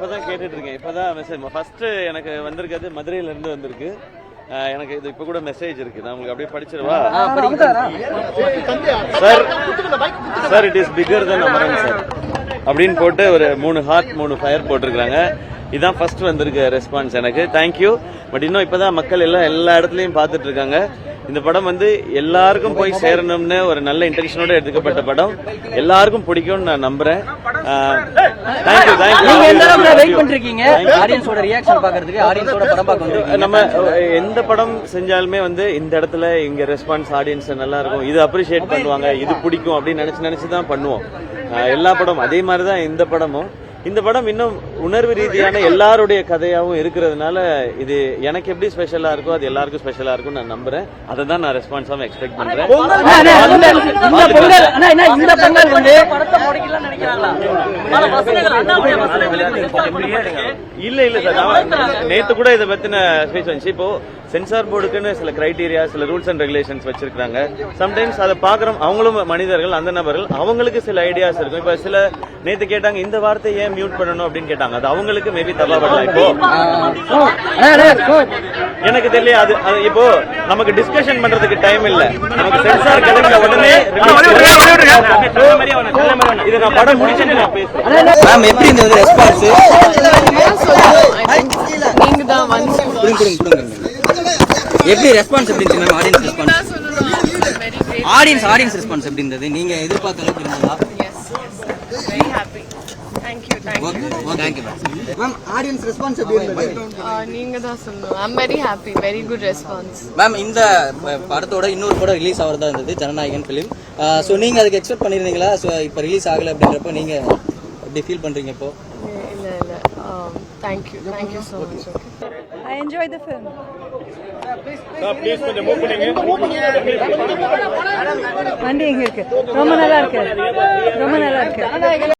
இப்பதான் கேட்டுட்டு இருக்கேன். இப்பதான் மெசேஜ் ஃபர்ஸ்ட் எனக்கு வந்திருக்கிறது மதுரையில இருந்து வந்திருக்கு. எனக்கு இது இப்ப கூட மெசேஜ் இருக்கு. நான் உங்களுக்கு அப்படியே படிச்சிருவா. Sir it is figure then Amaran sir அப்படின்னு போட்டு ஒரு 3 ஹார்ட் 3 ஃபயர் போட்டிருக்காங்க. இதான் ஃபர்ஸ்ட் வந்திருக்க ரெஸ்பான்ஸ் எனக்கு. தேங்க்யூ. பட் இன்னும் இப்பதான் மக்கள் எல்லா இடத்துலயும் பார்த்துட்டு இருக்காங்க. இந்த படம் வந்து எல்லாருக்கும் போய் சேரணும்னு ஒரு நல்ல இன்டென்ஷனோட எடுத்துக்கப்பட்ட படம். எல்லாருக்கும் பிடிக்கும்னு நான் நம்புறேன். நம்ம எந்த படம் செஞ்சாலுமே வந்து இந்த இடத்துல இங்க ரெஸ்பான்ஸ் ஆடியன்ஸ் நல்லா இருக்கும், இது அப்ரிஷியேட் பண்ணுவாங்க, இது பிடிக்கும் அப்படின்னு நினைச்சுதான் பண்ணுவோம். எல்லா படம் அதே மாதிரிதான் இந்த படமும். இந்த படம் இன்னும் உணர்வு ரீதியான எல்லாருடைய கதையாவும் இருக்கிறதுனால இது எனக்கு எப்படி ஸ்பெஷலா இருக்கோ அது எல்லாருக்கும் ஸ்பெஷலா இருக்கும் நான் நம்புறேன். அதை தான் நான் ரெஸ்பான்ஸாவும் எக்ஸ்பெக்ட் பண்றேன். இல்ல சார், நேத்து கூட இதை பத்தின ஸ்பீச் வந்துச்சு. இப்போ சென்சார் போர்டுக்குன்னு சில கிரைடீரியா, சில ரூல்ஸ் அண்ட் ரெகுலேஷன்ஸ் வச்சிருக்காங்க. சம்டைம்ஸ் அதை பாக்குறோம், அவங்களும் மனிதர்கள், அந்த நபர்கள், அவங்களுக்கு சில ஐடியாஸ் இருக்கும். இப்ப சில நேத்து கேட்டாங்க இந்த வார்த்தையை ஏன் மியூட் பண்ணணும் அப்படின்னு கேட்டாங்க. அது அவங்களுக்கு மேபி தப்பா பண்ணலாம். இப்போ எனக்கு தெரியல. அது இப்போ நமக்கு டிஸ்கஷன் பண்றதுக்கு டைம் இல்ல. நமக்கு சென்சார் கிடைச்ச உடனே இதை நான் படம் முடிச்சுட்டு நான் பேசுறேன். எப்படி இருந்தது ரெஸ்பான்ஸ்? நீங்க தான் எப்படி ரெஸ்பான்ஸ் எப்படி இருந்துச்சு மேம்? ஆடியன்ஸ் ரெஸ்பான்ஸ் எப்படி இருந்தது? நீங்க எதிர்பார்த்த அளவுக்கு இருந்ததா? very happy. Thank you ma'am. Audience response எப்படி இருந்தது? நீங்க தான் சொல்லணும். I'm very happy, very good response. Ma'am, இந்த படத்தோட இன்னொரு படம் ரிலீஸ் ஆகிறதா இருந்தது, ஜனநாயகன் ஃபிலிம். ஸோ நீங்க அதுக்கு எக்ஸ்பெக்ட் பண்ணிருந்தீங்களா? ஸோ இப்போ ரிலீஸ் ஆகல அப்படின்றப்ப நீங்க எப்படி ஃபீல் பண்றீங்க இப்போ? இல்ல thank you so much. I enjoyed the film. வண்டி எங்க இருக்கு? ரொம்ப நல்லா இருக்கு.